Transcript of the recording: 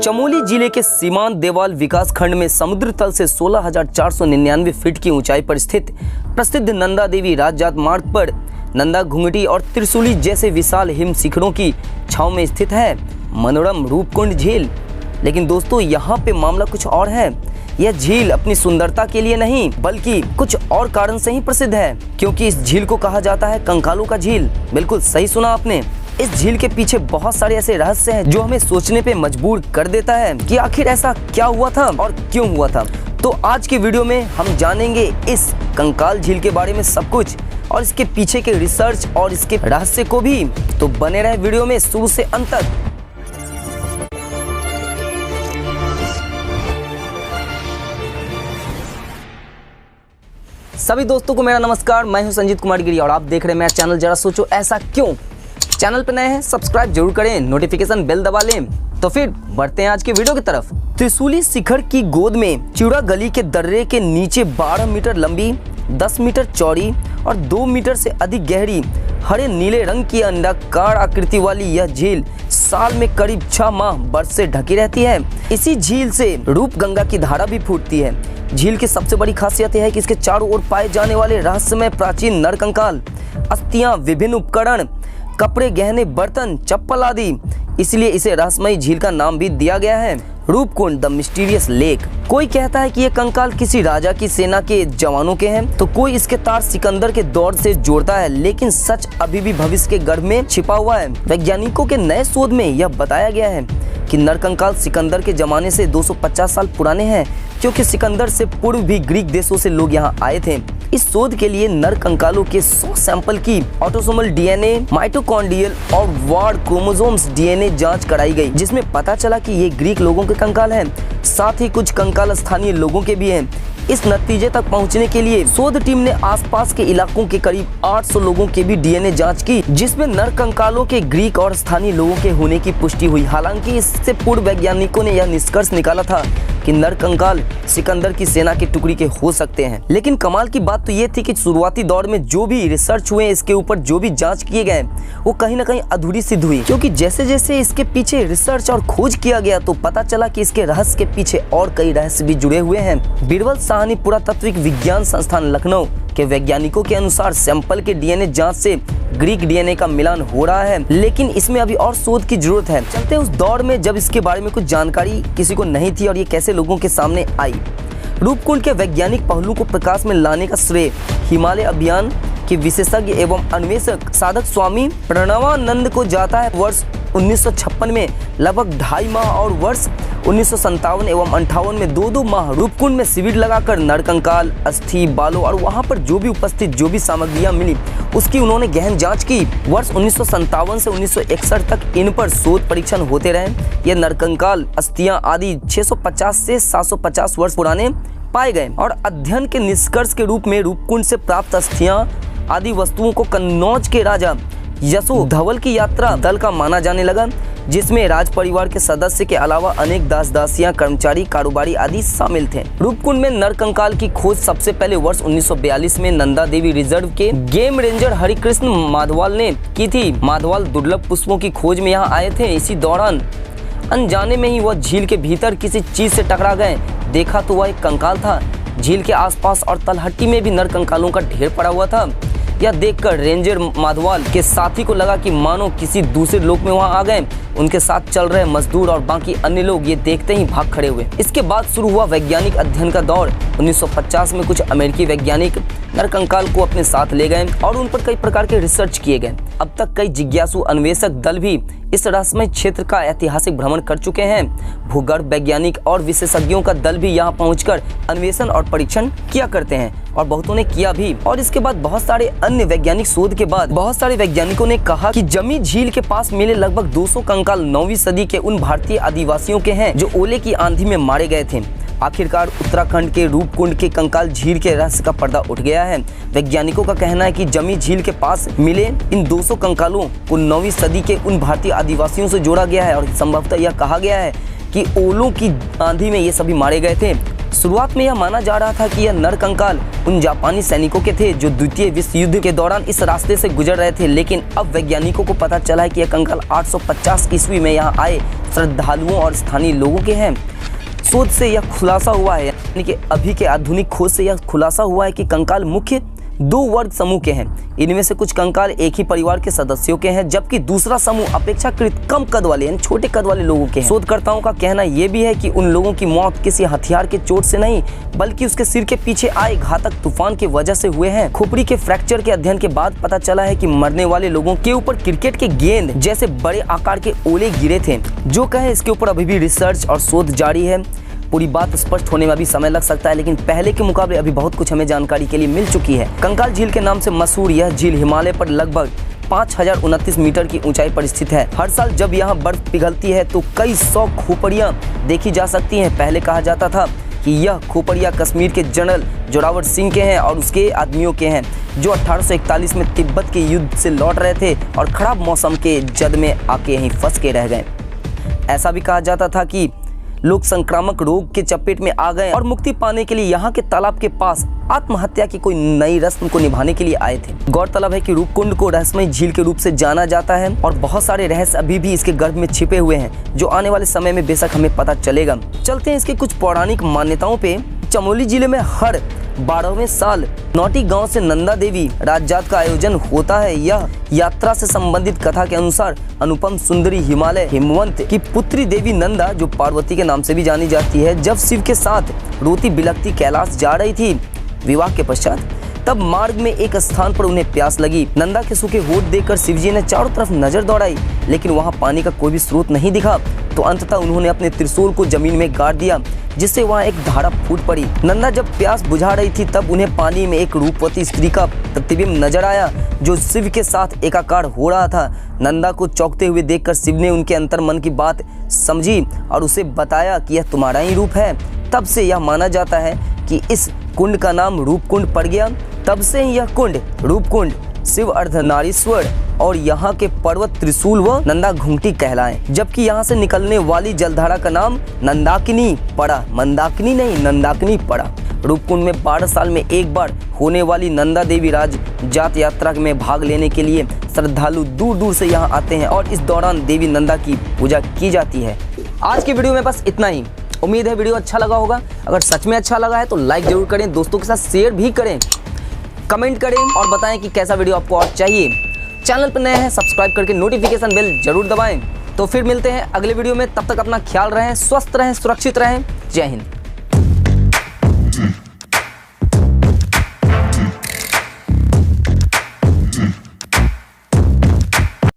चमोली जिले के सीमांत देवाल विकास खंड में समुद्र तल से 16,499 फीट की ऊंचाई पर स्थित प्रसिद्ध नंदा देवी राजजात मार्ग पर नंदा घुंघटी और त्रिशूली जैसे विशाल हिम शिखरों की छांव में स्थित है मनोरम रूपकुंड झील। लेकिन दोस्तों यहाँ पे मामला कुछ और है। यह झील अपनी सुंदरता के लिए नहीं बल्कि कुछ और कारण से ही प्रसिद्ध है, क्योंकि इस झील को कहा जाता है कंकालों का झील। बिल्कुल सही सुना आपने। इस झील के पीछे बहुत सारे ऐसे रहस्य हैं जो हमें सोचने पे मजबूर कर देता है कि आखिर ऐसा क्या हुआ था और क्यों हुआ था। तो आज की वीडियो में हम जानेंगे इस कंकाल झील के बारे में सब कुछ और इसके पीछे के रिसर्च और इसके रहस्य को भी। तो बने रहे वीडियो में शुरू से अंत तक। सभी दोस्तों को मेरा नमस्कार। मैं हूं संजीत कुमार गिरी और आप देख रहे हैं मेरा चैनल जरा सोचो ऐसा क्यों। चैनल पर नए हैं सब्सक्राइब जरूर करें, नोटिफिकेशन बेल दबा लें। तो फिर बढ़ते हैं आज के वीडियो की तरफ। त्रिशूली शिखर की गोद में चिड़ा गली के दर्रे के नीचे 12 मीटर लंबी, 10 मीटर चौड़ी और 2 मीटर से अधिक गहरी हरे नीले रंग की अंडाकार आकृति वाली यह झील साल में करीब 6 माह बर्फ से ढकी रहती है। इसी झील से रूप गंगा की धारा भी फूटती है। झील की सबसे बड़ी खासियत यह है कि इसके चारों ओर पाए जाने वाले रहस्यमय प्राचीन नरकंकाल, अस्थियां, विभिन्न उपकरण, कपड़े, गहने, बर्तन, चप्पल आदि, इसलिए इसे रहस्यमयी झील का नाम भी दिया गया है, रूपकुंड द मिस्टीरियस लेक। कोई कहता है कि ये कंकाल किसी राजा की सेना के जवानों के हैं, तो कोई इसके तार सिकंदर के दौर से जोड़ता है, लेकिन सच अभी भी भविष्य के गर्भ में छिपा हुआ है। वैज्ञानिकों के नए शोध में यह बताया गया है कि नरकंकाल सिकंदर के जमाने से 250 साल पुराने हैं, क्योंकि सिकंदर से पूर्व भी ग्रीक देशों से लोग यहाँ आए थे। इस शोध के लिए नर कंकालों के 100 सैंपल की ऑटोसोमल डीएनए, माइटोकॉन्ड्रियल और वार्ड क्रोमोसोम्स डीएनए जांच कराई गई, जिसमें पता चला कि ये ग्रीक लोगों के कंकाल हैं। साथ ही कुछ कंकाल स्थानीय लोगों के भी हैं। इस नतीजे तक पहुंचने के लिए शोध टीम ने आसपास के इलाकों के करीब 800 लोगों के भी डीएनए जांच की, जिसमें नर कंकालों के ग्रीक और स्थानीय लोगों के होने की पुष्टि हुई। हालांकि इससे पूर्व वैज्ञानिकों ने यह निष्कर्ष निकाला था कि नर कंकाल सिकंदर की सेना के टुकड़ी के हो सकते हैं। लेकिन कमाल की बात तो ये थी कि शुरुआती दौर में जो भी रिसर्च हुए, इसके ऊपर जो भी जांच किए गए, वो कहीं ना कहीं अधूरी सिद्ध हुई, क्योंकि जैसे जैसे इसके पीछे रिसर्च और खोज किया गया तो पता चला कि इसके रहस्य के पीछे और कई रहस्य भी जुड़े हुए हैं। बीरबल साहनी पुरातात्विक विज्ञान संस्थान लखनऊ के वैज्ञानिकों के अनुसार सैंपल के डीएनए जांच से ग्रीक डीएनए का मिलान हो रहा है, लेकिन इसमें अभी और शोध की जरूरत है। चलते उस दौर में जब इसके बारे में कुछ जानकारी किसी को नहीं थी और ये कैसे लोगों के सामने आई। रूपकुंड के वैज्ञानिक पहलू को प्रकाश में लाने का श्रेय हिमालय अभियान के विशेषज्ञ एवं अन्वेषक साधक स्वामी प्रणवानंद को जाता है। वर्ष 1956 में लगभग 2.5 माह और वर्ष 1957 एवं 58 में 2-2 माह रूपकुंड में शिविर लगाकर नरकंकाल, अस्थि, बालों और वहां पर जो भी उपस्थित जो भी सामग्रियां मिली उसकी उन्होंने गहन जांच की। वर्ष 1957 से 1961 तक इन पर शोध परीक्षण होते रहे। ये नरकंकाल, अस्थियां आदि 650 से 750 वर्ष पुराने पाए गए और अध्ययन के निष्कर्ष के रूप में रूपकुंड से प्राप्त अस्थियां आदि वस्तुओं को कन्नौज के राजा यशो धवल की यात्रा दल का माना जाने लगा, जिसमें राज परिवार के सदस्य के अलावा अनेक दास दासियां, कर्मचारी, कारोबारी आदि शामिल थे। रूपकुंड में नरकंकाल की खोज सबसे पहले वर्ष 1942 में नंदा देवी रिजर्व के गेम रेंजर हरिकृष्ण माधवाल ने की थी। माधवाल दुर्लभ पुष्पों की खोज में यहाँ आए थे। इसी दौरान अनजाने में ही वह झील के भीतर किसी चीज से टकरा गए। देखा तो वह एक कंकाल था। झील के आसपास और तलहटी में भी नरकंकालों का ढेर पड़ा हुआ था। यह देखकर रेंजर माधवाल के साथी को लगा कि मानो किसी दूसरे लोक में वहां आ गए। उनके साथ चल रहे मजदूर और बाकी अन्य लोग ये देखते ही भाग खड़े हुए। इसके बाद शुरू हुआ वैज्ञानिक अध्ययन का दौर। 1950 में कुछ अमेरिकी वैज्ञानिक नरकंकाल को अपने साथ ले गए और उन पर कई प्रकार के रिसर्च किए गए। अब तक कई जिज्ञासु अन्वेषक दल भी इस रहस्यमय क्षेत्र का ऐतिहासिक भ्रमण कर चुके हैं। भूगर्भ वैज्ञानिक और विशेषज्ञों का दल भी यहाँ पहुंचकर अन्वेषण और परीक्षण किया करते हैं और बहुतों ने किया भी। और इसके बाद बहुत सारे अन्य वैज्ञानिक शोध के बाद बहुत सारे वैज्ञानिकों ने कहा कि जमी झील के पास मिले लगभग 200 कंकाल 9वीं सदी के उन भारतीय आदिवासियों के हैं जो ओले की आंधी में मारे गए थे। आखिरकार उत्तराखंड के रूपकुंड के कंकाल झील के रहस्य का पर्दा उठ गया है। वैज्ञानिकों का कहना है कि जमी झील के पास मिले इन 200 कंकालों को 9वीं सदी के उन भारतीय आदिवासियों से जोड़ा गया है और संभवतः यह कहा गया है कि ओलों की आंधी में ये सभी मारे गए थे। शुरुआत में यह माना जा रहा था कि यह नर कंकाल उन जापानी सैनिकों के थे जो द्वितीय विश्व युद्ध के दौरान इस रास्ते से गुजर रहे थे, लेकिन अब वैज्ञानिकों को पता चला है कि यह कंकाल 850 ईस्वी में यहाँ आए श्रद्धालुओं और स्थानीय लोगों के हैं। शोध से यह खुलासा हुआ है, यानी कि अभी के आधुनिक खोज से यह खुलासा हुआ है कि कंकाल मुख्य 2 वर्ग समूह के हैं। इनमें से कुछ कंकाल एक ही परिवार के सदस्यों के हैं, जबकि दूसरा समूह अपेक्षाकृत कम कद वाले यानी छोटे कद वाले लोगों के हैं। शोधकर्ताओं का कहना यह भी है कि उन लोगों की मौत किसी हथियार के चोट से नहीं बल्कि उसके सिर के पीछे आए घातक तूफान की वजह से हुए हैं। खोपड़ी के फ्रैक्चर के अध्ययन के बाद पता चला है कि मरने वाले लोगों के ऊपर क्रिकेट के गेंद जैसे बड़े आकार के ओले गिरे थे। जो कहे इसके ऊपर अभी भी रिसर्च और शोध जारी है। पूरी बात स्पष्ट होने में अभी समय लग सकता है, लेकिन पहले के मुकाबले अभी बहुत कुछ हमें जानकारी के लिए मिल चुकी है। कंकाल झील के नाम से मशहूर यह झील हिमालय पर लगभग 5029 मीटर की ऊंचाई पर स्थित है। हर साल जब यहाँ बर्फ पिघलती है तो कई 100 खोपड़ियाँ देखी जा सकती हैं। पहले कहा जाता था कि यह खोपड़ियाँ कश्मीर के जनरल जोरावर सिंह के हैं और उसके आदमियों के हैं, जो 1841 में तिब्बत के युद्ध से लौट रहे थे और खराब मौसम के जद में आके यहीं फंस के रह गए। ऐसा भी कहा जाता था कि लोग संक्रामक रोग के चपेट में आ गए और मुक्ति पाने के लिए यहाँ के तालाब के पास आत्महत्या की कोई नई रस्म को निभाने के लिए आए थे। गौरतलब है कि रूपकुंड को रहस्यमय झील के रूप से जाना जाता है और बहुत सारे रहस्य अभी भी इसके गर्भ में छिपे हुए हैं, जो आने वाले समय में बेशक हमें पता चलेगा। चलते हैं इसके कुछ पौराणिक मान्यताओं पे। चमोली जिले में हर 12वें साल नौटी गांव से नंदा देवी राजजात का आयोजन होता है। यह यात्रा से संबंधित कथा के अनुसार अनुपम सुंदरी हिमालय हिमवंत की पुत्री देवी नंदा, जो पार्वती के नाम से भी जानी जाती है, जब शिव के साथ रोती बिलखती कैलाश जा रही थी विवाह के पश्चात, तब मार्ग में एक स्थान पर उन्हें प्यास लगी। नंदा के सूखे होठ देखकर शिवजी ने चारों तरफ नजर दौड़ाई, लेकिन वहां पानी का कोई भी स्रोत नहीं दिखा। तो अंततः उन्होंने अपने त्रिशूल को जमीन में गाड़ दिया, जिससे वहां एक धारा फूट पड़ी। नंदा जब प्यास बुझा रही थी तब उन्हें पानी में एक रूपवती स्त्री का प्रतिबिंब नजर आया, जो शिव के साथ एकाकार हो रहा था। नंदा को चौंकते हुए देखकर शिव ने उनके अंतर मन की बात समझी और उसे बताया कि यह तुम्हारा ही रूप है। तब से यह माना जाता है कि इस कुंड का नाम रूपकुंड पड़ गया। तब से ही यह कुंड रूपकुंड, शिव अर्धनारीश्वर और यहाँ के पर्वत त्रिशूल व नंदा घुंघटी कहलाए। जबकि यहाँ से निकलने वाली जलधारा का नाम नंदाकिनी पड़ा, मंदाकिनी नहीं नंदाकिनी पड़ा। रूपकुंड में 12 साल में एक बार होने वाली नंदा देवी राज जात यात्रा में भाग लेने के लिए श्रद्धालु दूर दूर से यहाँ आते हैं और इस दौरान देवी नंदा की पूजा की जाती है। आज की वीडियो में बस इतना ही। उम्मीद है वीडियो अच्छा लगा होगा। अगर सच में अच्छा लगा है तो लाइक जरूर करें, दोस्तों के साथ शेयर भी करें, कमेंट करें और बताएं कि कैसा वीडियो आपको और चाहिए। चैनल पर नए हैं सब्सक्राइब करके नोटिफिकेशन बेल जरूर दबाएं। तो फिर मिलते हैं अगले वीडियो में, तब तक अपना ख्याल रहें, स्वस्थ रहें, सुरक्षित रहें। जय हिंद।